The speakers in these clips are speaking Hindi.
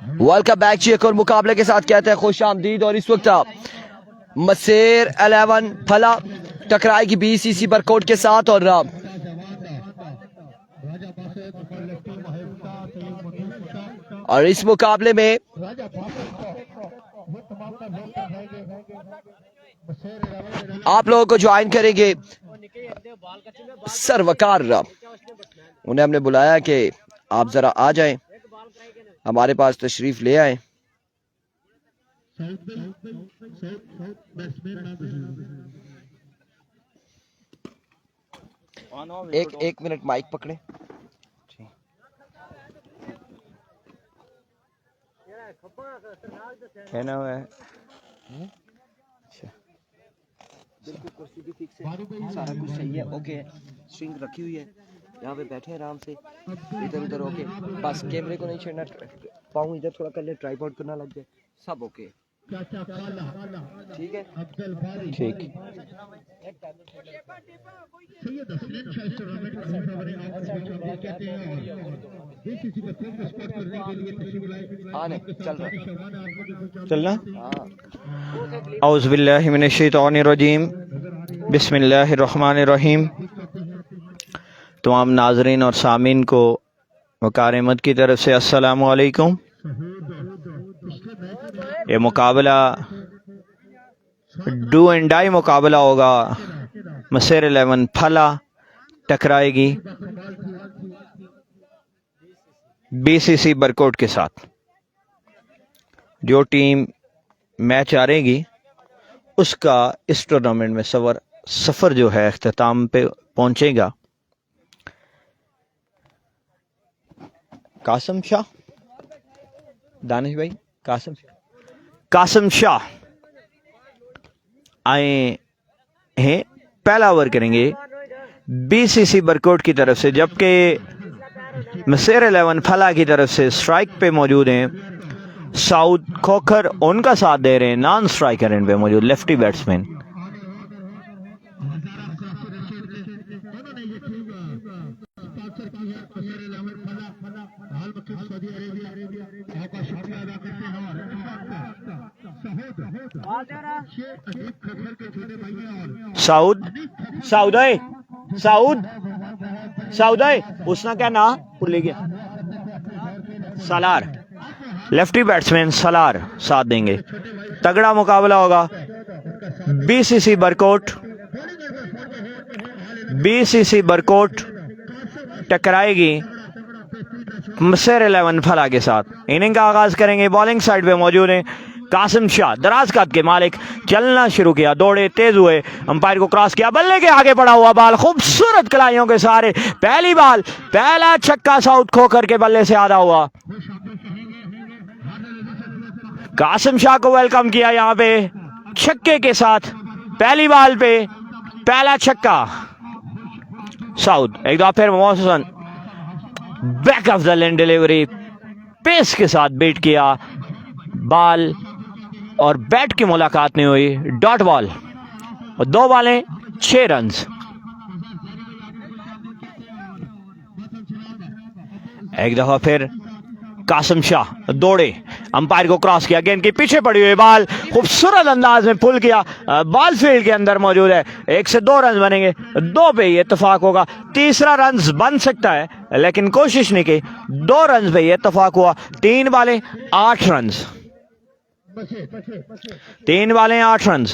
वेलकम बैक जी। एक और मुकाबले के साथ कहते हैं खुश आमदीद। और इस वक्त मसेर 11 फला टकराएगी बीसीसी बरकोट के साथ। और इस मुकाबले में आप लोगों को ज्वाइन करेंगे सरवकार। उन्हें हमने बुलाया कि आप जरा आ जाएं, हमारे पास तशरीफ ले आए। एक मिनट माइक पकड़े। है ना है बिल्कुल, कुर्सी भी फिक्स है, सारा कुछ सही है। ओके, स्ट्रिंग रखी हुई है, यहाँ पे बैठे आराम से, इधर उधर। ओके, बस कैमरे को नहीं छेड़ना, पाँव इधर थोड़ा कर ले, ट्राइपॉड को ना लग जाए, सब ओके। ठीक है, ठीक। आने चल रहा चलना। औज़ु बिल्लाहि मिनश शैतानिर रजीम, बिस्मिल्लाहिर रहमानिर रहीम। तमाम नाज़रीन और सामीन को वक़ार अहमद की तरफ से अस्सलामु अलैकुम। ये मुकाबला डू एंड डाई मुकाबला होगा। मसेर 11 फला टकराएगी बीसीसी बरकोट के साथ। जो टीम मैच हारेगी उसका इस टूर्नामेंट में सफ़र जो है अख्ताम पे पहुंचेगा। कासिम शाह, दानिश भाई, कासिम शाह आए हैं, पहला ओवर करेंगे बीसीसी बरकोट की तरफ से, जबकि मसेर 11 फला की तरफ से स्ट्राइक पे मौजूद हैं साउद खोखर, उनका साथ दे रहे हैं नॉन स्ट्राइकर एंड पे मौजूद लेफ्टी बैट्समैन। साउद उसना क्या ना भूल गया, सलार, लेफ्टी बैट्समैन सलार साथ देंगे। तगड़ा मुकाबला होगा। बीसीसी बरकोट टकराएगी मसेर 11 फला के साथ। इनिंग का आगाज करेंगे। बॉलिंग साइड पे मौजूद हैं कासिम शाह, दराज कद के मालिक। चलना शुरू किया, दौड़े, तेज हुए, अंपायर को क्रॉस किया, बल्ले के आगे पड़ा हुआ बाल, खूबसूरत कलाइयों के सारे। पहली बाल, पहला छक्का साउथ खोकर के बल्ले से आधा हुआ। कासिम शाह को वेलकम किया यहाँ पे छक्के के साथ। पहली बाल पे पहला छक्का साउथ। एक दफा फिर मौसम back of the lane delivery, pace के साथ बीट किया, बाल और बैट की मुलाकात नहीं हुई, डॉट बॉल। और 2 बालें 6 रन। एक दफा फिर कासिम शाह दौड़े, अंपायर को क्रॉस किया, गेंद के पीछे पड़ी हुई बाल खूबसूरत अंदाज में पुल किया, बॉल फील्ड के अंदर मौजूद है। 1 से 2 रन बनेंगे, 2 पे ये इत्तेफाक होगा। तीसरा रन बन सकता है लेकिन कोशिश नहीं की। 2 रन पे ये इत्तेफाक हुआ। 3 बालें 8 रन, 3 बालें 8 रन।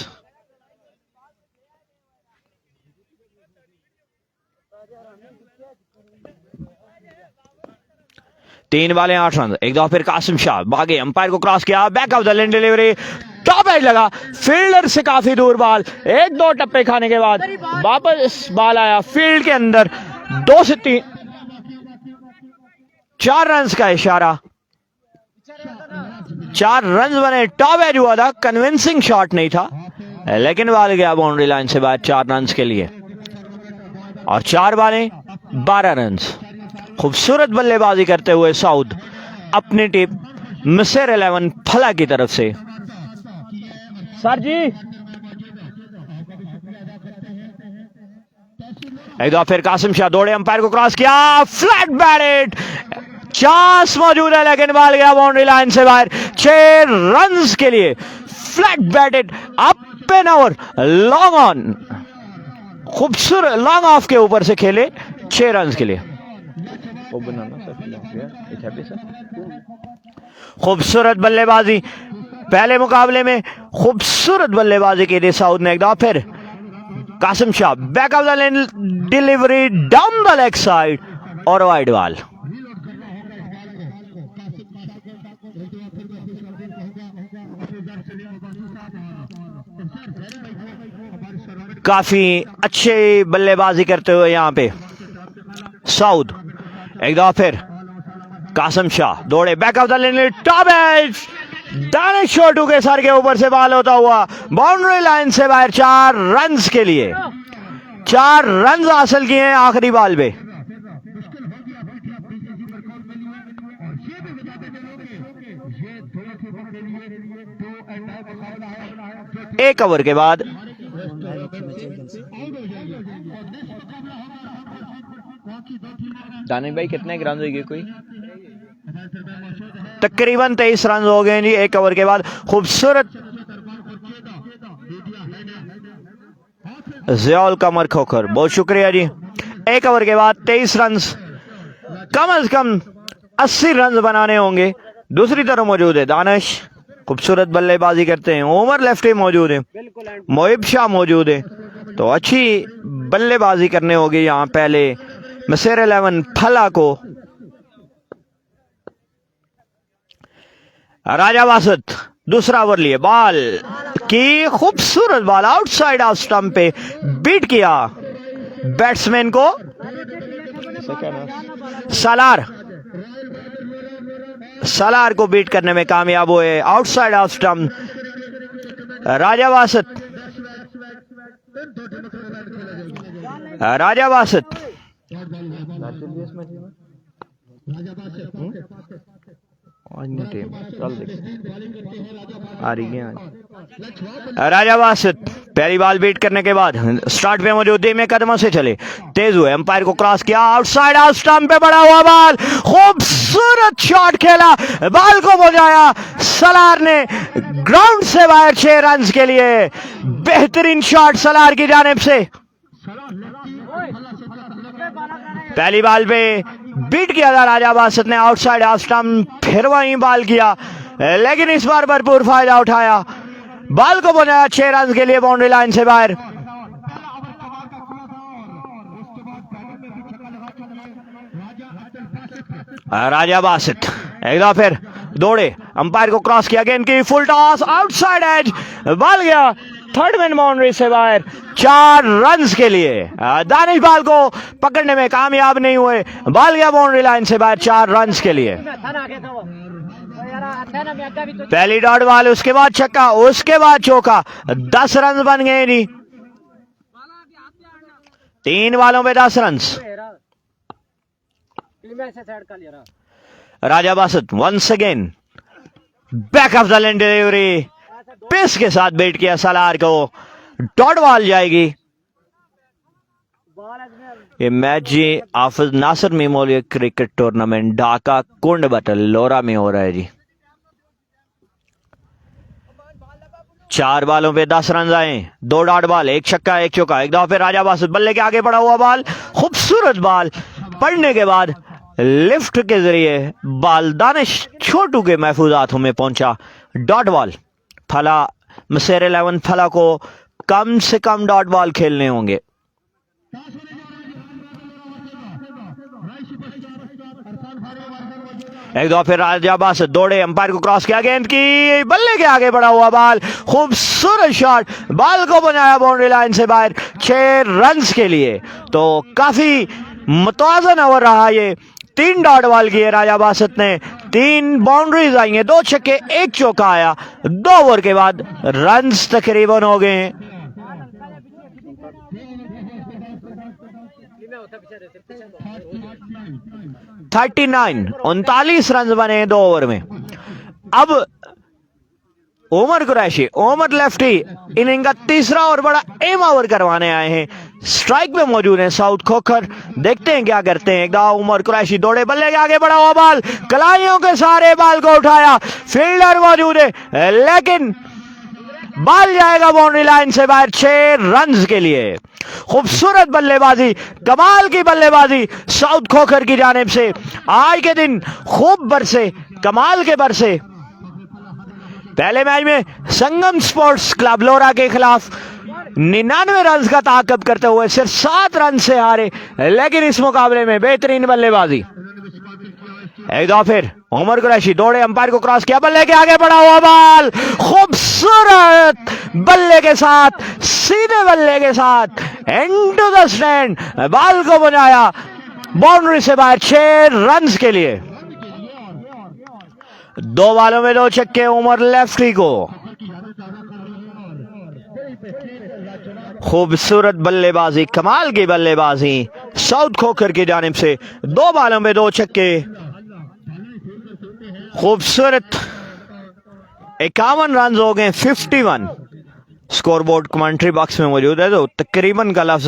तीन बालें 8 रन। एक दफा फिर कासिम शाह भागे, अंपायर को क्रॉस किया, back of the lane delivery, top edge लगा, फील्डर से काफी दूर बाल। 1-2 टप्पे खाने के बाद वापस बाल आया फील्ड के अंदर। 2 से 3, 4 रन का इशारा, 4 रन बने। टॉप एज हुआ था, कन्विंसिंग शॉट नहीं था लेकिन बाल गया बाउंड्री लाइन से बाहर 4 रन के लिए। और 4 बालें 12 रन। खूबसूरत बल्लेबाजी करते हुए साउद अपनी टीम मसेर 11 फला की तरफ से। सर जी एक दफा फिर कासिम शाह दौड़े, अंपायर को क्रॉस किया, फ्लैट बैटेड, चांस मौजूद है लेकिन बॉल गया बाउंड्री लाइन से बाहर। 6 रन्स के लिए flat batted up and over long on, खूबसूरत लॉन्ग ऑफ के ऊपर से खेले 6 रन्स के लिए। खूबसूरत बल्लेबाजी पहले मुकाबले में, खूबसूरत बल्लेबाजी की थी साउथ ने। एक दफा फिर Qasim Shah back of the lane, delivery down the leg side और वाइड बॉल। काफी अच्छे बल्लेबाजी करते हुए यहां पे साउथ। एक दफा फिर कासिम शाह दौड़े back of the lane, top edge, Danish Chhotu के सर के ऊपर से बॉल होता हुआ बाउंड्री लाइन से बाहर। 4 रन्स के लिए 4 रन्स हासिल किए हैं आखिरी बॉल पे। एक ओवर के बाद दानिश भाई कितने रन हो गए? कोई तकरीबन 23 रन हो गए जी एक ओवर के बाद। खूबसूरत ज़ियाउल कमर खोखर, बहुत शुक्रिया जी। एक ओवर के बाद 23 रन, कम से कम 80 रन बनाने होंगे। दूसरी तरफ मौजूद है दानिश, खूबसूरत बल्लेबाजी करते हैं। उमर लेफ्टी मौजूद है, मोहिब शाह मौजूद है, तो अच्छी बल्लेबाजी करने होगी यहाँ पहले मसेर 11 फला को। राजा बासत दूसरा ओवर लिए, बॉल की खूबसूरत बॉल आउटसाइड ऑफ स्टंप पे बीट किया बैट्समैन को सलार को बीट करने में कामयाब हुए आउटसाइड ऑफ स्टंप। राजा बासत राजा बासत पहली बॉल बीट करने के बाद स्टार्ट पे मौजूद में कदमों से चले, तेज हुए, अंपायर को क्रॉस किया, आउटसाइड ऑफ स्टंप पे बड़ा हुआ बॉल, खूबसूरत शॉट खेला, बॉल को बजाया सलार ने ग्राउंड से बाहर। 6 रन के लिए बेहतरीन शॉट सलार की जानिब से। पहली बॉल पे बीट किया था राजा बासत ने आउटसाइड ऑफ स्टंप, फिर वहीं बॉल किया लेकिन इस बार भरपूर फायदा उठाया, बॉल को बनाया 6 रन के लिए बाउंड्री लाइन से बाहर। राजा बासत एक दफा फिर दौड़े, अंपायर को क्रॉस किया, गेंद की full toss, outside edge, ball गया थर्ड मैन बाउंड्री से बाहर। 4 रन के लिए दानिश बॉल को पकड़ने में कामयाब नहीं हुए, बॉल गया बाउंड्री लाइन से बाहर 4 रन के लिए। पहली डॉट बॉल, उसके बाद छक्का, उसके बाद चौका, 10 रन बन गए जी। 3 बॉलों पे 10 run. Raja Basat once again back of the lane, delivery pace के साथ बैट किया सलार को, डॉट बॉल जाएगी। ये मैच जी Hafiz Nasir memorial cricket tournament Dhaka कुंड बटल लोरा में हो रहा है जी। 4 बॉलों पे 10 रन आए, 2 डॉट बॉल, 1 छक्का 1 चौका। एक दफा फिर राजा बासत बल्ले के आगे बढ़ा हुआ बॉल, खूबसूरत बॉल पड़ने के बाद लिफ्ट के जरिए बॉल दानिश छोटू के महफूज हाथों में पहुंचा, डॉट बॉल। फला मसेर 11 फला को कम से कम डॉट बॉल खेलने होंगे। एक दो फिर राजा बासत दौड़े, अंपायर को क्रॉस किया, गेंद की बल्ले के आगे बढ़ा हुआ बॉल, खूबसूरत शॉट, बॉल को बनाया बाउंड्री लाइन से बाहर 6 रन के लिए। तो काफी मुतवाज़न ओवर रहा ये। 3 डॉट बॉल किए राजा बासत ने, 3 बाउंड्रीज आई हैं, 2 छक्के 1 चौका आया। 2 ओवर के बाद रन्स तकरीबन हो गए हैं 39 रन बने हैं 2 ओवर में। अब उमर कुरैशी, उमर लेफ्टी इनिंग का तीसरा और बड़ा एम ओवर करवाने आए हैं। स्ट्राइक पे मौजूद है साउथ खोखर। देखते हैं क्या करते हैं। एक दाव उमर कुरैशी दौड़े, बल्ले के आगे बढ़ा हुआ बाल, कलाइयों के सारे बाल को उठाया, फील्डर मौजूद है लेकिन बाल जाएगा बाउंड्री लाइन से बाहर 6 रन के लिए। खूबसूरत बल्लेबाजी, कमाल की बल्लेबाजी साउथ खोखर की जानिब से। आज के दिन खूब बरसे, कमाल के बरसे। पहले मैच में संगम स्पोर्ट्स क्लब लोरा के खिलाफ 99 रन का ताकब करते हुए सिर्फ 7 रन से हारे, लेकिन इस मुकाबले में बेहतरीन बल्लेबाजी। एक दो फिर उमर कुरैशी दौड़े, अंपायर को क्रॉस किया, बल्ले के आगे बढ़ा हुआ बाल, खूबसूरत बल्ले के साथ, सीधे बल्ले के साथ इनटू द स्टैंड, बाल को बनाया बाउंड्री से बाहर 6 रन के लिए। 2 बालों में 2 छक्के उमर लेफ्टी को। खूबसूरत बल्लेबाजी, कमाल की बल्लेबाजी साउथ खोखर की जानिब से। 2 बालों में 2 छक्के, खूबसूरत 51 रन हो गए, 51। स्कोरबोर्ड कमेंट्री बॉक्स में मौजूद है तो तकरीबन का लफ्ज।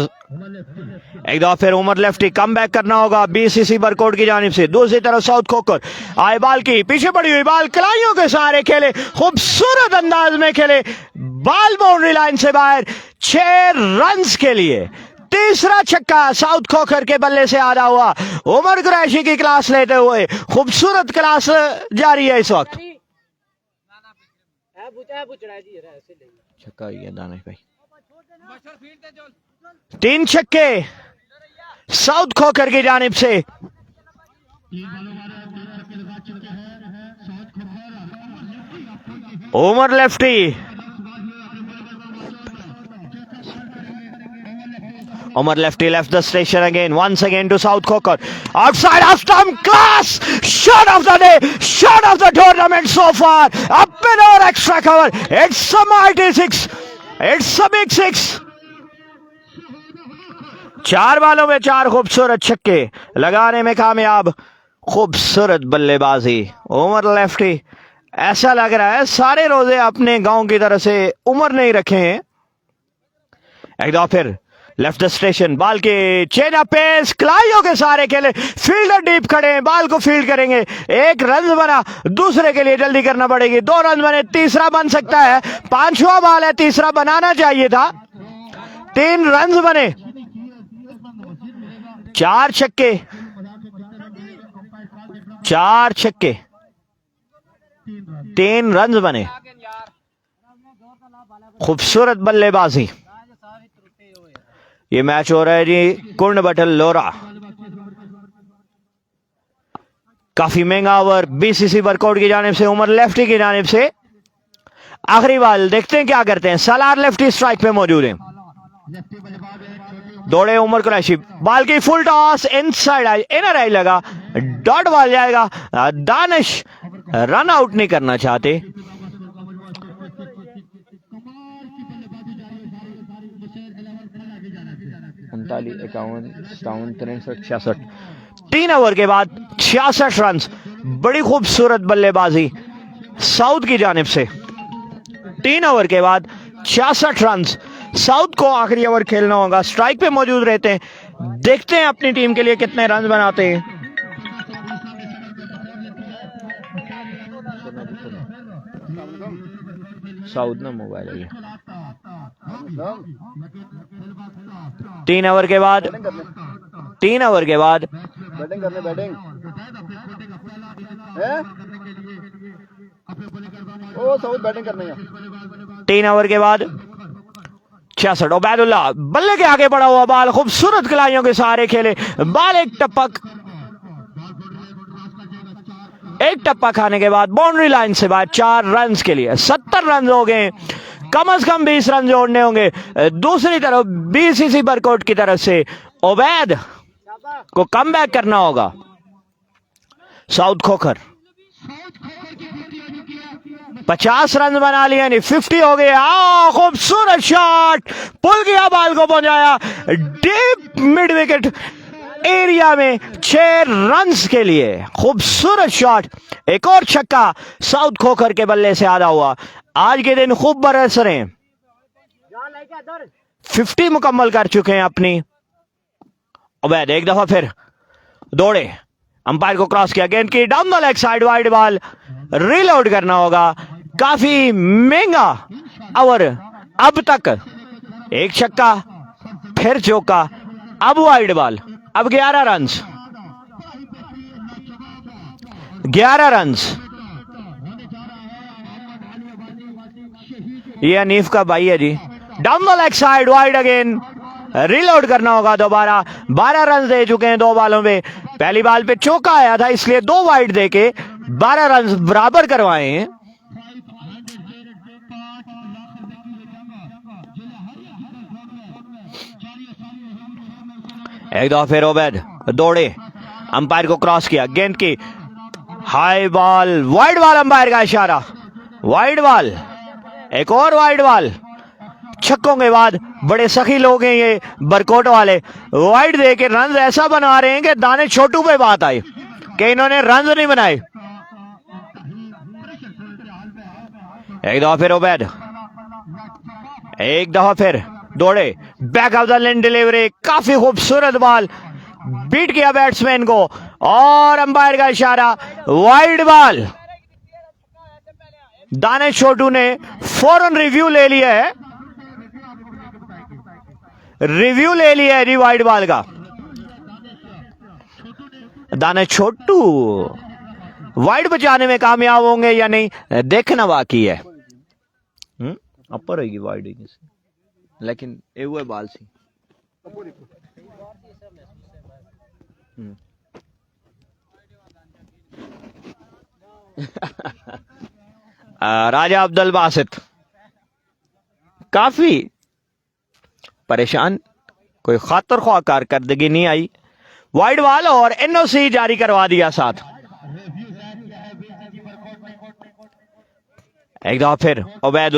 एक दफा फिर उमर लेफ्टी कम बैक करना होगा बीसीसी बरकोट की जानिब से। दूसरी तरफ साउथ खोखर आए, बाल की पीछे पड़ी हुई बाल, कलाइयों के सहारे खेले, खूबसूरत अंदाज में खेले, बाल बाउंड्री लाइन से बाहर 6 रन के लिए। तीसरा छक्का साउथ खोखर के बल्ले से आधा हुआ। उमर कुरैशी की क्लास लेते हुए खूबसूरत क्लास जारी है इस वक्त। छक्का ये दानिश भाई, 3 छक्के साउथ खोखर की जानिब से। Umar lefty, Umar lefty left the station again, once again to South Khokhar. Outside off stump, class! Shot of the day, shot of the tournament so far. Up and over extra cover. It's a mighty 6. It's a big 6. 4 बालों में 4 खूबसूरत छक्के लगाने में कामयाब। खूबसूरत बल्लेबाजी उमर लेफ्टी। ऐसा लग रहा है सारे रोजे अपने गांव की तरह से उमर नहीं रखे हैं। एक दफा फिर लेफ्ट स्टेशन, बाल के चेन अप पेस, कलाइयों के सारे खेले, फील्डर डीप खड़े हैं, बाल को फील्ड करेंगे। 1 रन बना, दूसरे के लिए जल्दी करना पड़ेगी। 2 रन बने, तीसरा बन सकता है। 5वां बाल है, तीसरा बनाना चाहिए था। 3 रन बने, 4 छक्के, 4 छक्के, 3 रन बने। खूबसूरत बल्लेबाजी। ये मैच हो रहा है जी कुंड बटल लोरा। काफी महंगा ओवर बीसीसी वर्कआउट की जानिब से, उमर लेफ्टी की जानिब से। आखिरी बाल देखते हैं क्या करते हैं। सलार लेफ्टी स्ट्राइक पे मौजूद है। दौड़े उमर कुरैशी, बाल की फुल टॉस, इनसाइड आई, इनर आई लगा, डॉट बॉल जाएगा। दानिश रन आउट नहीं करना चाहते। 3 ओवर के बाद 66 रन। बड़ी खूबसूरत बल्लेबाजी साउथ की जानिब से। 3 ओवर के बाद 66 रन। साउथ को आखिरी ओवर खेलना होगा। स्ट्राइक पे मौजूद रहते हैं, देखते हैं अपनी टीम के लिए कितने रन बनाते हैं। साउथ ना मोबाइल है। 3 ओवर के बाद, 3 ओवर के बाद बैटिंग करने, बैटिंग ओ साउथ बैटिंग करने है। 3 ओवर के बाद 66। उबैदुल्ला बल्ले के आगे बढ़ा हुआ बाल, खूबसूरत कलाइयों के सहारे खेले, बाल एक टप्पा खाने के बाद बाउंड्री लाइन से बाद 4 रन के लिए। 70 रन हो गए। कम से कम 20 रन जोड़ने होंगे। दूसरी तरफ बीसीसी बरकोट की तरफ से उबैद को कम बैक करना होगा। साउथ खोखर 50 रन बना लिए, यानी 50 हो गए। खूबसूरत शॉट, पुल किया, बाल को पहुंचाया डीप मिड विकेट एरिया में 6 रन के लिए। खूबसूरत शॉट, एक और छक्का साउथ खोखर के बल्ले से आधा हुआ। आज के दिन खूब बरस रहे हैं। 50 मुकम्मल कर चुके हैं अपनी। उबैद एक दफा फिर दौड़े, अंपायर को क्रॉस किया, गेंद की down the leg side, wide ball, reload करना होगा। काफी महंगा ओवर अब तक, एक छक्का फिर चौका, अब वाइड बॉल, अब 11 रन, 11 रन। ये अनीफ का भाई है ji, down the leg side, wide again, reload करना होगा दोबारा। 12 रन दे चुके हैं 2 बॉलों में। पहली बॉल पे चौका आया था, इसलिए 2 वाइड देके 12 रन बराबर करवाए हैं। एक दफा फिर उबैद दौड़े, अंपायर को क्रॉस किया, गेंद की high ball, wide ball, umpire का इशारा, वाइड बॉल, एक और वाइड बॉल। छक्कों के बाद बड़े सखी लोग हैं ये बरकोट वाले, वाइड दे के रन ऐसा बना रहे हैं कि दाने छोटू पे बात आई कि इन्होंने रन नहीं बनाए। एक दफा फिर उबैद, एक दफा फिर दौड़े, back of the lane delivery, काफी खूबसूरत बॉल, बीट किया बैट्समैन को और अंपायर का इशारा, वाइड बॉल। दानिश छोटू ने फौरन रिव्यू ले लिया है, रिव्यू ले लिया है जी वाइड बॉल का। दानिश छोटू वाइड बचाने में कामयाब होंगे या नहीं देखना बाकी है। अपर होगी वाइड, लेकिन ये हुए बाल सी। राजा अब्दुल बासित काफी परेशान, कोई खातर ख्वाह कारकर्दगी नहीं आई, वाइड बॉल और एनओसी जारी करवा दिया साथ। एक दफा फिर उबैद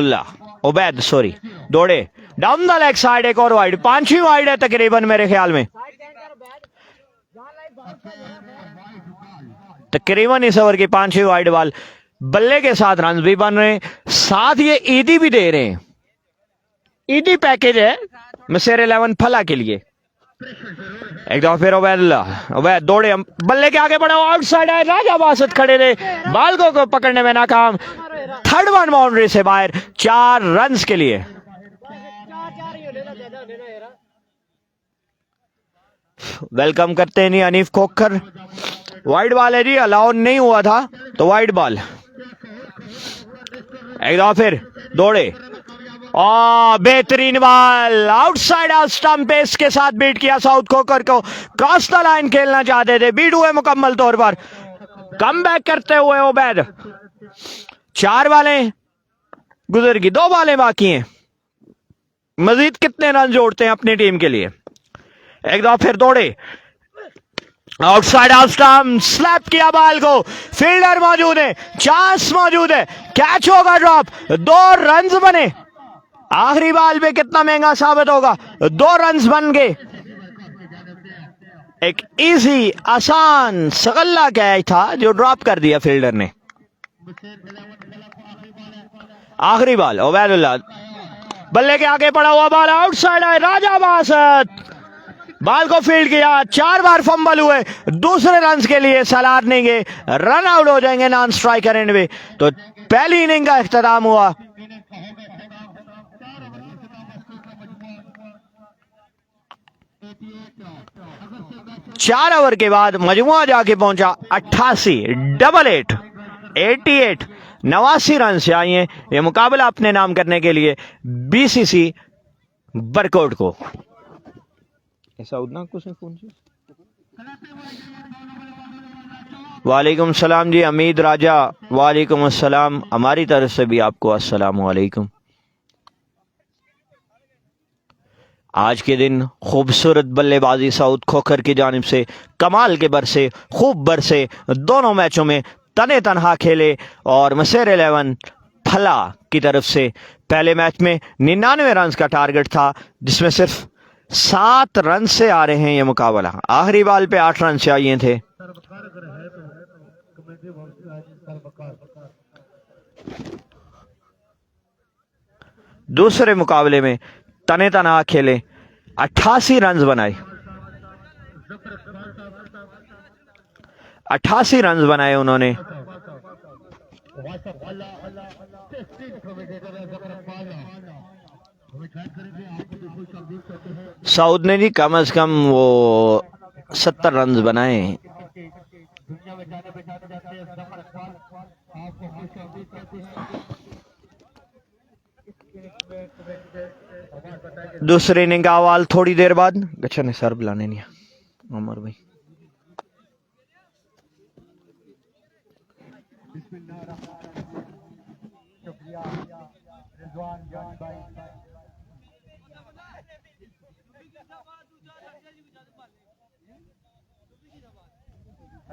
दौड़े, डाउन द लेग साइड, एक और वाइड, 5वीं वाइड है तकरीबन मेरे ख्याल में, तकरीबन इस ओवर की 5वीं वाइड बॉल। बल्ले के साथ रन भी बन रहे हैं, साथ ये ईदी भी दे रहे हैं, ईदी पैकेज है मसेर 11 फला के लिए। एक दफा फिर उबैद दौड़े, बल्ले के आगे बढ़ा, आउटसाइड है, राजा बासित खड़े रहे, बाल को पकड़ने में नाकाम, थर्ड वन बाउंड्री से बाहर, 4 रन के लिए। वेलकम करते हैं नहीं अनीफ खोखर, वाइड बॉल है जी, अलाउ नहीं हुआ था तो वाइड बॉल। एक दफा फिर दौड़े, बेहतरीन ball, outside off stump pace के साथ बीट किया साउथ खोखर को, क्रॉस द लाइन खेलना चाहते थे, बीट हुए मुकम्मल तौर पर, कम बैक करते हुए उबैद। 4 बॉलें गुजर गई, 2 बॉलें बाकी हैं, मजीद कितने रन जोड़ते हैं अपनी टीम के लिए। एक दफा फिर दौड़े, आउटसाइड ऑफ स्टंप, स्लैप किया बॉल को, फील्डर मौजूद है, चांस मौजूद है, कैच होगा ड्रॉप, 2 रन बने। आखिरी बॉल पे कितना महंगा साबित होगा, 2 रन बन गए। एक इजी आसान सगल्ला कैच था जो ड्रॉप कर दिया फील्डर ने। आखिरी बॉल उबैदुल्लाह, बल्ले के आगे पड़ा हुआ बॉल, आउटसाइड है, राजा बासित बॉल को फील्ड किया, 4 बार फंबल हुए, दूसरे रन के लिए सलार नहीं गए, रन आउट हो जाएंगे नॉन स्ट्राइकर एंड में। तो पहली इनिंग का इख्तिताम हुआ। चार ओवर के बाद मजमुआ जाके पहुंचा 88, 88 89 रन से आई हैं ये मुकाबला अपने नाम करने के लिए बीसीसी बरकोट को। ऐसा उतना कुछ फोन जी। वालेकुम सलाम जी अमीद राजा, वालेकुम अस्सलाम, हमारी तरफ से भी आपको अस्सलाम वालेकुम। आज के दिन खूबसूरत बल्लेबाजी साउथ खोखर की जानिब से कमाल के बरसे, खूब बरसे, दोनों मैचों में तने तनहा खेले और मसेर 11 फला की तरफ से पहले मैच में 99 रन का टारगेट था, जिसमें सिर्फ 7 रन से आ रहे हैं ये मुकाबला। आखिरी बॉल पे 8 रन से आए थे। दूसरे मुकाबले में तने तना खेले, 88 रन बनाए, 88 रन बनाए उन्होंने। सऊद ने जी कम से कम वो 70 रन बनाए। दूसरे इनिंग का अवाल थोड़ी देर बाद। अच्छा ने सर बुलाने नहीं उमर भाई।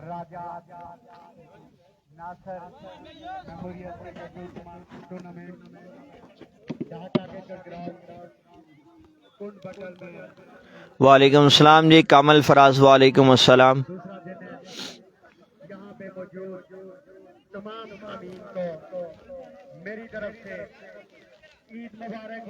राजा नासर मेमोरियल टूर्नामेंट वालेकुम सलाम जी कामल फराज, वालेकुम अस्सलाम। यहाँ पे मौजूद तमाम अमीन को मेरी तरफ से ईद मुबारक।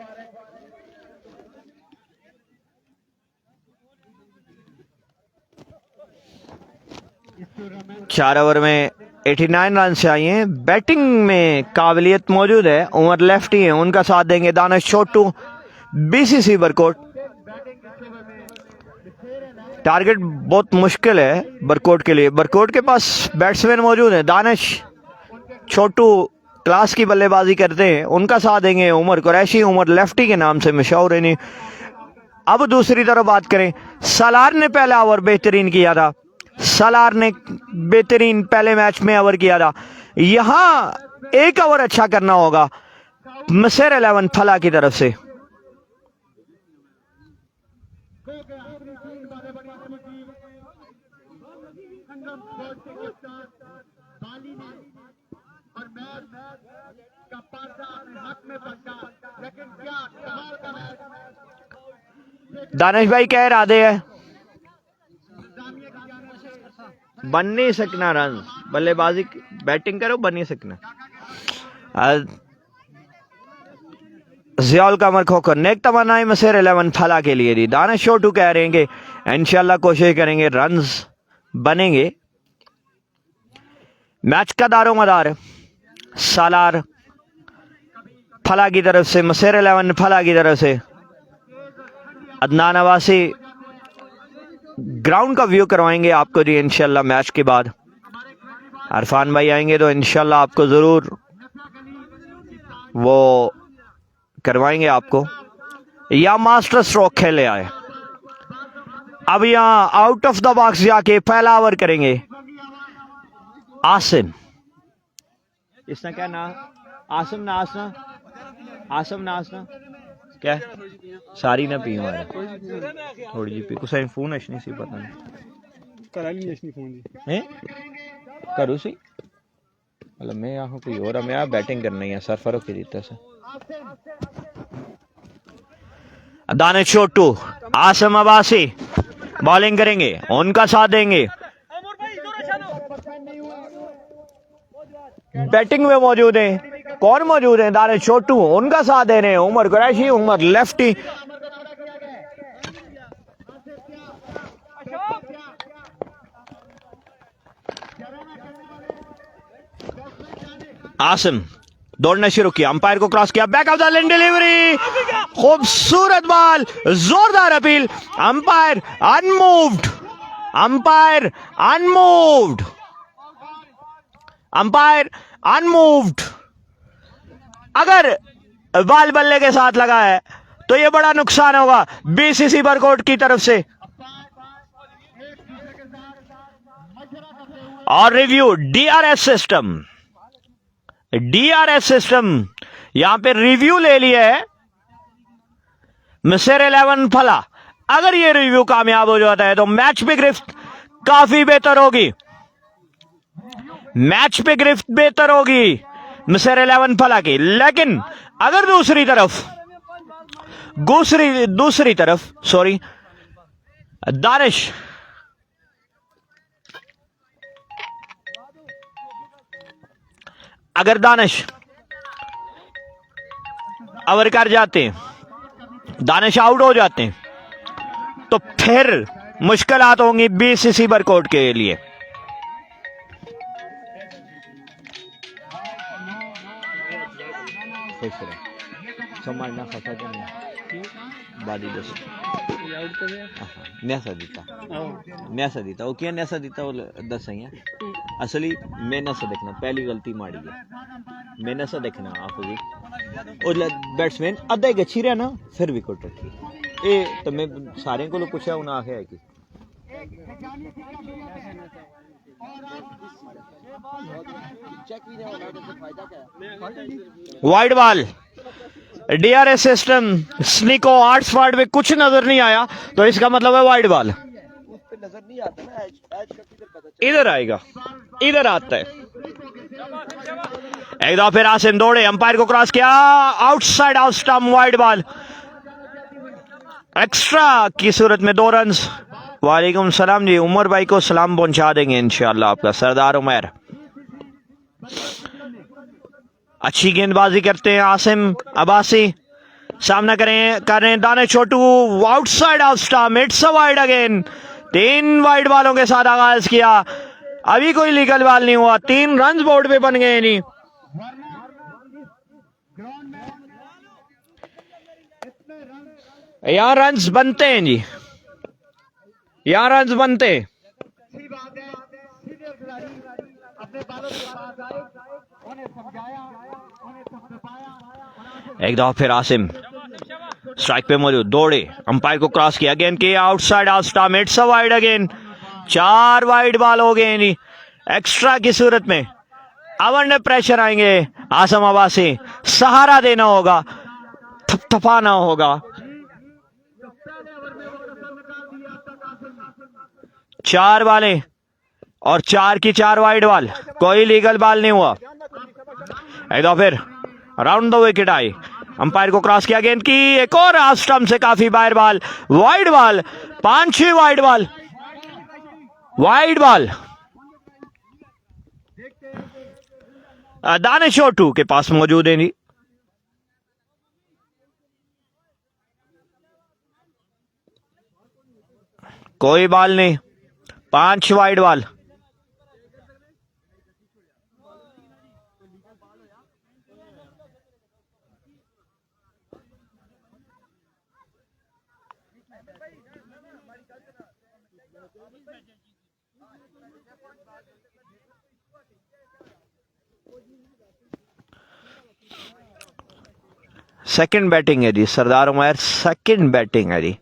4 ओवर में 89 रन से आई हैं। बैटिंग में काबिलियत मौजूद है, उमर लेफ्टी हैं, उनका साथ देंगे दानिश छोटू, बीसीसी बरकोट। टारगेट बहुत मुश्किल है बरकोट के लिए, बरकोट के पास बैट्समैन मौजूद हैं। दानिश छोटू क्लास की बल्लेबाजी करते हैं, उनका साथ देंगे उमर कुरैशी, उमर लेफ्टी के नाम से मशहूर है। नहीं, अब दूसरी तरफ बात करें, सलार ने पहला ओवर बेहतरीन किया था, सलार ने बेहतरीन पहले मैच में ओवर किया था। यहां एक ओवर अच्छा करना होगा मसेर 11 फला की तरफ से। दानिश भाई क्या इरादे है? बन नहीं सकना रन, बल्लेबाजी बैटिंग करो, बन नहीं सकना। जियाउल कमर खोकर नेक तमन्नाएं मसेर 11 फला के लिए दी। दानिश छोटू कह रहे हैं कि इंशाल्लाह कोशिश करेंगे रन्स बनेंगे। मैच का दारोमदार सालार फला की तरफ से, मसेर 11 फला की तरफ से। अदनान अवासी ग्राउंड का व्यू करवाएंगे आपको जी इंशाल्लाह मैच के बाद। अरफान भाई आएंगे तो इंशाल्लाह आपको जरूर वो करवाएंगे आपको। या मास्टर स्ट्रोक खेले आए। अब यहां आउट ऑफ द बॉक्स जाके पहला ओवर करेंगे आसिम। इसने क्या ना आसिम नासना, आसिम नासना क्या सारी ना पी हमारे थोड़ी जी पी कुछ फोन अच्छी सी पता नहीं करानी अच्छी फोन जी हैं करूँ सी मतलब मैं यहाँ कोई और मैं यहाँ बैटिंग करनी है सर फर्क की देता से। दानिश छोटू आसिम अब्बासी बॉलिंग करेंगे, उनका साथ देंगे। बैटिंग में मौजूद है, कौन मौजूद है? दानिश छोटू, उनका साथ दे रहे हैं उमर कुरैशी, उमर लेफ्टी। आसिम दौड़ना शुरू किया, अंपायर को क्रॉस किया, back of the lane delivery, खूबसूरत बॉल, जोरदार appeal, umpire unmoved, umpire unmoved, umpire unmoved. अगर बाल बल्ले के साथ लगा है तो यह बड़ा नुकसान होगा बीसीसी बरकोट की तरफ से। और review DRS system, DRS system यहां पे रिव्यू ले लिया है मसेर 11 फला। अगर ये रिव्यू कामयाब हो जाता है तो मैच पे गिरफ्त काफी बेहतर होगी, मैच पे गिरफ्त बेहतर होगी मसेर 11 फला की। लेकिन अगर दूसरी तरफ सॉरी दानिश अगर दानिश ओवर कर जाते दानिश आउट हो जाते हैं तो फिर मुश्किलात होंगी बीसीसी बरकोट के लिए। संभालना खसा तो नहीं बादी दस न्यासा दीता वो क्या न्यासा दीता वो दस है असली मैंने से देखना पहली गलती मारी है मैंने से देखना आप जी और बैट्समैन अद्धा ही गच्छी रहा ना फिर विकेट रखी ए तो मैं सारे को पूछा उन्हें आखे है कि wide ball DRS system snicko आर्ट्सफोर्ड में कुछ नजर नहीं आया तो इसका मतलब है वाइड बॉल। नजर नहीं आता ना इधर आएगा इधर आता है एक दफा फिर आसिम दौड़े अंपायर को क्रॉस किया outside off stump wide ball extra की सूरत में 2 रन। वालेकुम सलाम जी उमर भाई को सलाम पहुंचा देंगे इंशाल्लाह आपका सरदार उमर। अच्छी गेंदबाजी करते हैं आसिम अब्बासी सामना कर रहे हैं Danish Chhotu outside off stump it's a wide again 3 wide बॉलों के साथ आगाज किया अभी कोई लीगल बॉल नहीं हुआ 3 रन बोर्ड पे बन गए नहीं। यहां रन्स बनते हैं जी यहां रन्स बनते एक दफा फिर आसिम स्ट्राइक पे मौजूद दौड़े अंपायर को क्रॉस किया अगेन किया outside off stump it's a wide again 4 wide ball हो गए नहीं एक्स्ट्रा की सूरत में अवर ने प्रेशर आएंगे आसिम अब्बासी सहारा देना होगा थपथपाना होगा 4 बालें और 4 की 4 वाइड बॉल कोई लीगल बॉल नहीं हुआ। एक दफा फिर राउंड द विकेट आई अंपायर को क्रॉस किया गेंद की एक और स्टंप से काफी बाहर ball wide ball 5-6 wide ball Danish Chhotu के पास मौजूद है नहीं कोई बॉल नहीं 5 वाइड बॉल। सेकंड बैटिंग है जी सरदार उमर सेकंड बैटिंग है जी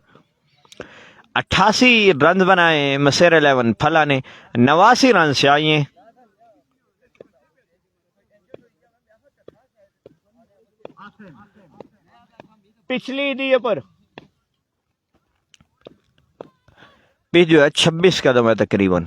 88 रन बनाए मसेर 11 फला ने 89 रन चाहिए। पिछली दिए पर पिच जो है 26 कदम है तकरीबन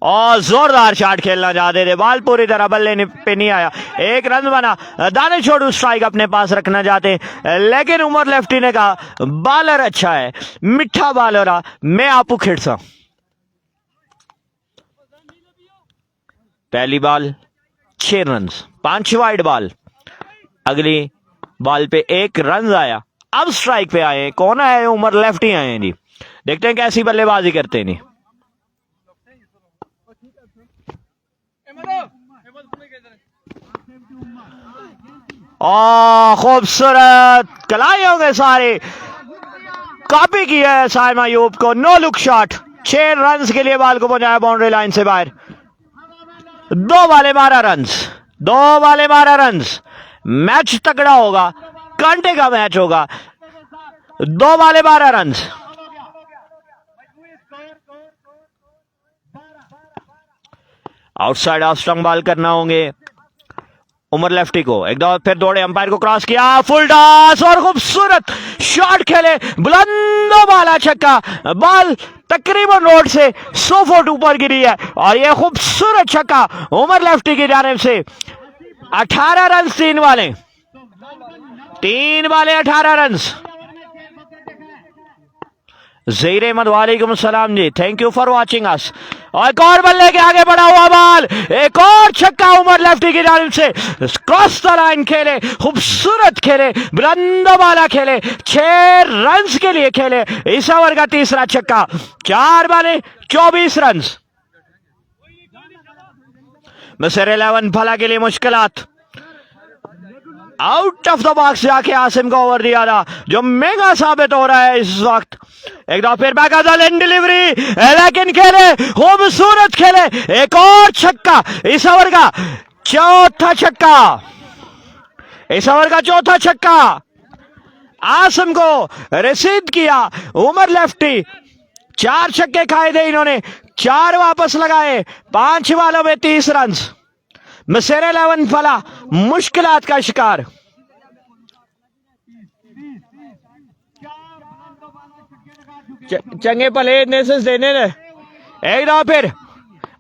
और जोरदार शॉट खेलना चाहते थे बॉल पूरी तरह बल्ले पे नहीं आया 1 रन बना दानिश छोटू स्ट्राइक अपने पास रखना चाहते लेकिन उमर लेफ्टी ने कहा बॉलर अच्छा है मिठा बॉलर मैं आपको खिड़सा पहली बॉल 6 रन 5 वाइड बॉल अगली बॉल पे 1 रन आया अब स्ट्राइक पे आए कौन आए उमर लेफ्टी आए हैं जी देखते हैं कैसी बल्लेबाजी करते हैं नहीं खूबसूरत कलाई होंगे सारे कॉपी किया है साइम अयूब को नो लुक शॉट 6 रन के लिए बॉल को पहुंचाया बाउंड्री लाइन से बाहर 2 वाले 12 रन मैच तगड़ा होगा कांटे का मैच होगा 2 वाले 12 run outside off stump ball करना होंगे उमर लेफ्टी को एक दफा फिर दौड़े अंपायर को क्रॉस किया फुल टॉस और खूबसूरत शॉट खेले बुलंदो वाला छक्का बॉल तकरीबन रोड से 100 फुट ऊपर गिरी है और यह खूबसूरत छक्का उमर लेफ्टी की जानिब से 18 रन 3 वाले 18 रन ज़हीर अहमद वालेकुम सलाम ji, thank you for watching us. और एक और बल्ले के आगे बढ़ा हुआ बॉल, एक और छक्का उमर लेफ्टी की जानिब से, क्रॉस द लाइन खेले, खूबसूरत खेले, बुलंद वाला खेले, 6 रन्स के लिए खेले इस ओवर का तीसरा छक्का। 4 बॉलें 24 रन्स। मिस्टर 11 फला के लिए मुश्किलात, आउट ऑफ द बॉक्स जाके आसिम को ओवर दिया था जो महंगा साबित हो रहा है इस वक्त। एक दफा फिर बैक लेन डिलीवरी, लेकिन खेले, खूबसूरत खेले, एक और छक्का इस ओवर का चौथा छक्का, इस ओवर का चौथा छक्का आसिम को रसीद किया। उमर लेफ्टी 4 छक्के खाए थे इन्होंने, 4 वापस लगाए, 5 बालों में 30 रन। मिस्टर 11 फला मुश्किलात का शिकार। चंगे भले नेसेस देने ने। एक दफा फिर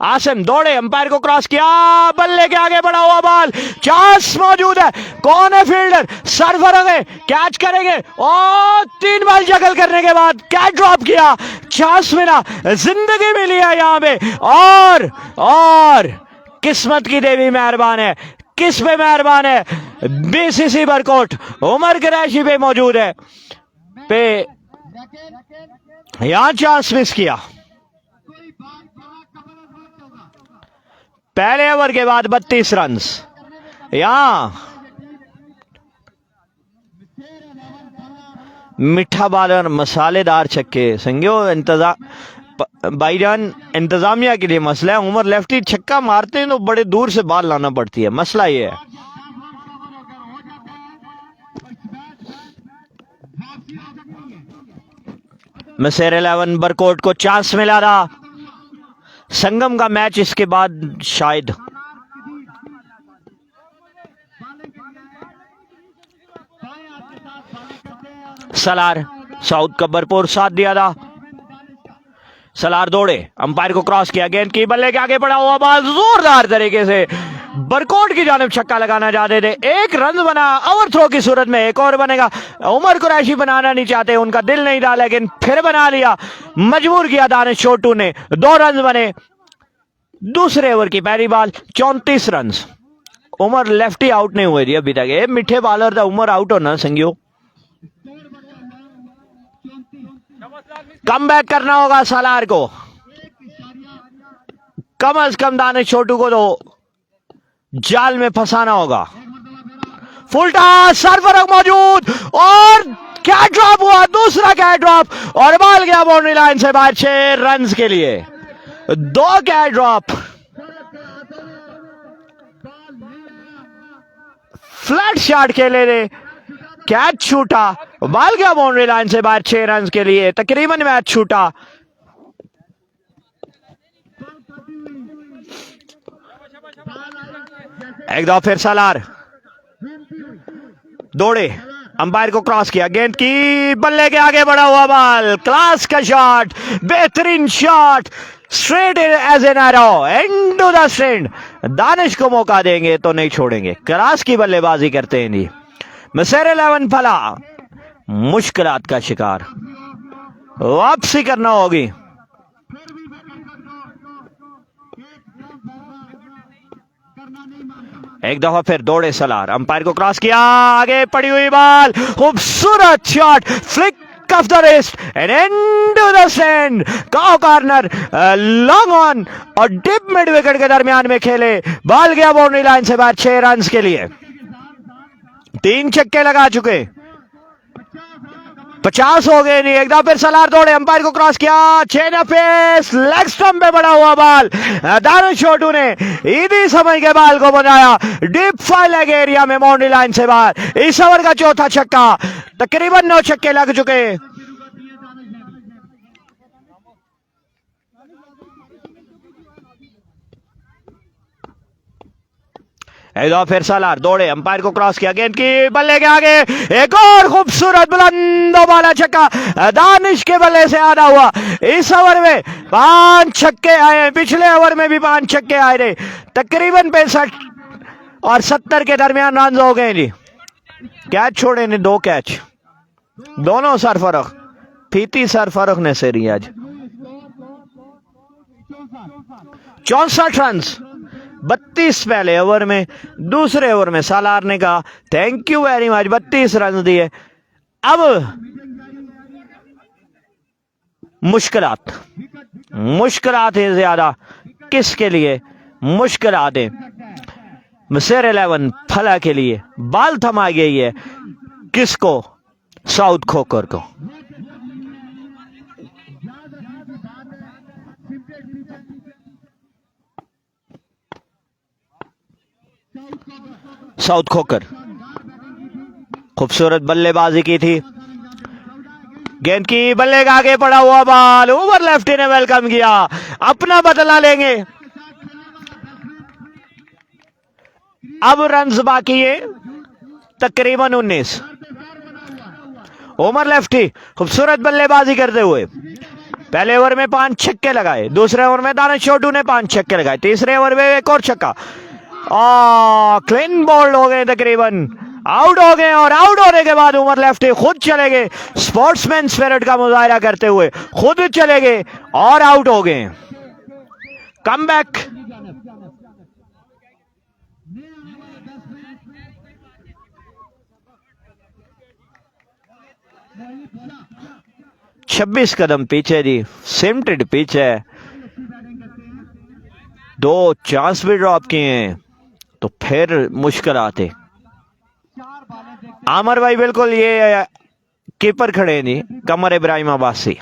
आसिम दौड़े, अंपायर को क्रॉस किया, बल्ले के आगे बढ़ा हुआ बॉल, चांस मौजूद है, कौन है फील्डर, सरफराज है, कैच करेंगे और 3 बॉल जगल करने के बाद कैच ड्रॉप किया, चांस मिला, जिंदगी मिली है यहां पे। और किस्मत की देवी मेहरबान है, किस पे मेहरबान है, बीसीसी बरकोट उमर कुरैशी पे मौजूद है, पे यहां चांस मिस किया। पहले ओवर के बाद 32 रन। यहां मीठा बाल और मसालेदार छक्के संगियो, भाईजान इंतजामिया के लिए मसला है। उमर लेफ्टी छक्का मारते हैं तो बड़े दूर से बाल लाना पड़ती है, मसला ये है। मिस्टर 11 बरकोट को चांस मिला था, संगम का मैच इसके बाद शायद। सलार साउथ का भरपूर साथ दिया था। सलार दौड़े, अंपायर को क्रॉस किया, गेंद की बल्ले के आगे पड़ा हुआ बॉल जोरदार तरीके से बरकोट की जानिब छक्का लगाना चाहते थे। 1 रन बना, ओवर थ्रो की सूरत में एक और बनेगा। उमर कुरैशी बनाना नहीं चाहते, उनका दिल नहीं था, लेकिन फिर बना लिया, मजबूर किया दानिश छोटू ने। 2 रन बने दूसरे ओवर की पहली ball, 34 run. Umar lefty out नहीं हुए थी अभी तक, ये मीठे बॉलर था उमर आउट होना संगियो। कम बैक करना होगा सलार को, कम अज कम दानिश छोटू को तो जाल में फंसाना होगा। फुल टॉस, सरफराज मौजूद और कैच ड्रॉप हुआ, दूसरा कैच ड्रॉप और बॉल गया बाउंड्री लाइन से बाहर 6 रन के लिए। 2 कैच ड्रॉप, फ्लैट शॉट खेले थे, कैच छूटा, बॉल गया बाउंड्री लाइन से बाहर 6 रन के लिए, तकरीबन मैच छूटा। एक दफा फिर सलार दौड़े, अंपायर को क्रॉस किया, गेंद की बल्ले के आगे बढ़ा हुआ बॉल, क्लास का शॉट, बेहतरीन shot, straight as an arrow, and to the stand. Danish को मौका देंगे तो नहीं छोड़ेंगे, क्लास की बल्लेबाजी करते हैं जी। मिस्टर 11 फला मुश्किलात का शिकार, वापसी करना होगी। एक दफा फिर दौड़े सलार, अंपायर को क्रॉस किया, आगे पड़ी हुई बॉल, खूबसूरत shot, flick off the wrist and and to the stand, corner, long on और डिप मिड विकेट के दरमियान में खेले, बॉल गया बाउंड्री लाइन से बाहर 6 रन के लिए। 3 छक्के लगा चुके, 50 हो गए नहीं। एक दफा फिर सलार दौड़े, अंपायर को क्रॉस किया, change of pace, leg stump पे बड़ा हुआ बॉल, दानिश छोटू ने ईदी समय के बॉल को बनाया डीप फाइल लेग एरिया में बाउंड्री लाइन से बाहर। इस ओवर का चौथा छक्का, तकरीबन 9 छक्के लग चुके। फिर सलार दौड़े, अंपायर को क्रॉस किया, गेंद की बल्ले के आगे एक और खूबसूरत बुलंद वाला छक्का, दानिश के बल्ले से आधा हुआ। इस ओवर में 5 छक्के आए, पिछले ओवर में भी 5 छक्के आए थे, तकरीबन 65 और 70 के दरमियान रन हो गए जी। कैच छोड़े ने 2 कैच, दोनों सरफराज, फीती सरफरोख ने सेरी आज 64 रन 32 पहले ओवर में, दूसरे ओवर में सालार ने कहा thank you very much, 32 run दिए। अब मुश्किलात है ज्यादा, किसके लिए मुश्किलात है? मिस्टर 11 फला के लिए बाल थमा गई है, किसको? साउथ खोकर को। साउथ खोकर खूबसूरत बल्लेबाजी की थी, गेंद की बल्ले का आगे पड़ा हुआ बॉल ओवर लेफ्टी ने वेलकम किया, अपना बदला लेंगे। अब रन्स बाकी है तकरीबन 19। ओमर लेफ्टी खूबसूरत बल्लेबाजी करते हुए पहले ओवर में 5 छक्के लगाए, दूसरे ओवर में दानिश छोटू ने 5 छक्के लगाए, तीसरे ओवर में एक और छक्का, क्लीन बॉल्ड हो गए, तकरीबन आउट हो गए। और आउट होने के बाद उमर लेफ्टी खुद चले गए, स्पोर्ट्समैन स्पिरिट का मुजाहिरा करते हुए खुद चले गए और आउट हो गए। कमबैक 26 कदम पीछे जी, सिमटेड पिच है, 2 चांस भी ड्रॉप किए हैं तो फिर मुश्किल आते। आमर भाई बिल्कुल ये कीपर खड़े नहीं, कमर इब्राहिम अब्बासी।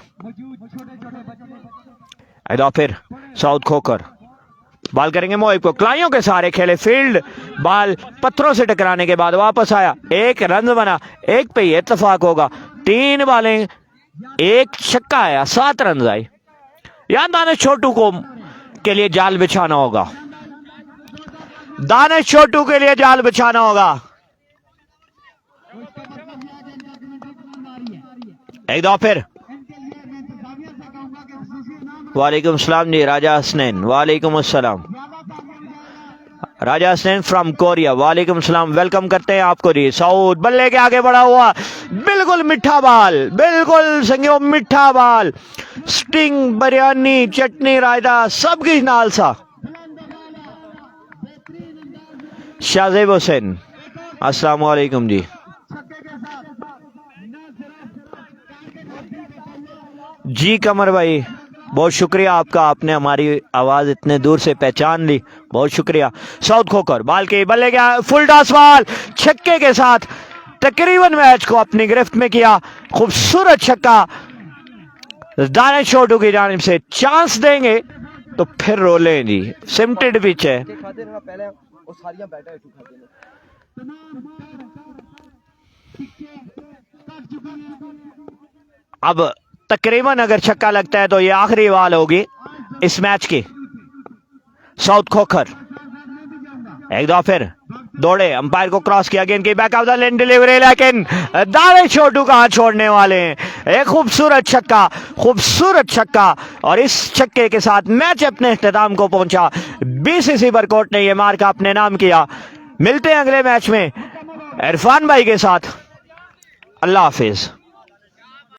फिर साउथ खोकर बॉल करेंगे मोहिब को, क्लाइयों के सारे खेले फील्ड, बॉल पत्थरों से टकराने के बाद वापस आया, 1 रन बना, 1 पे ही इत्तेफाक होगा। 3 बॉलें 1 छक्का आया, 7 रन आए। यहां दानिश छोटू को के लिए जाल बिछाना होगा, दानिश छोटू के लिए जाल बिछाना होगा। एक दो फिर वालेकुम सलाम जी राजा हसनैन, वालेकुम अस्सलाम राजा हसनैन फ्रॉम कोरिया, वालेकुम सलाम, वेलकम करते हैं आपको जी। साउथ बल्ले के आगे बढ़ा हुआ, बिल्कुल मीठा बाल, बिल्कुल संगियो मीठा बाल, स्टिंग बिरयानी चटनी रायता सब कुछ नाल सा। शाहजेब हुसैन अस्सलाम वालेकुम जी। जी कमर भाई बहुत शुक्रिया आपका, आपने हमारी आवाज इतने दूर से पहचान ली, बहुत शुक्रिया। साउथ खोकर बाल के बल्ले गया, फुल टॉस बॉल छक्के के साथ तकरीबन मैच को अपनी गिरफ्त में किया, खूबसूरत छक्का दानिश छोटू की जानिब से। चांस देंगे तो फिर रोले जी, सिमटेड पिच है। अब तकरीबन अगर छक्का लगता है तो ये आखिरी बॉल होगी इस मैच की। साउथ खोकर एक दो फिर दौड़े, अंपायर को क्रॉस किया, गेंद की back of the lane delivery, लेकिन दानिश छोटू कहां छोड़ने वाले हैं। एक खूबसूरत छक्का, खूबसूरत छक्का, और इस छक्के के साथ मैच अपने इख्तिताम को पहुंचा। बीसीसी बरकोट ने यह मार्का अपने नाम किया। मिलते हैं अगले मैच में इरफान भाई के साथ, अल्लाह हाफिज।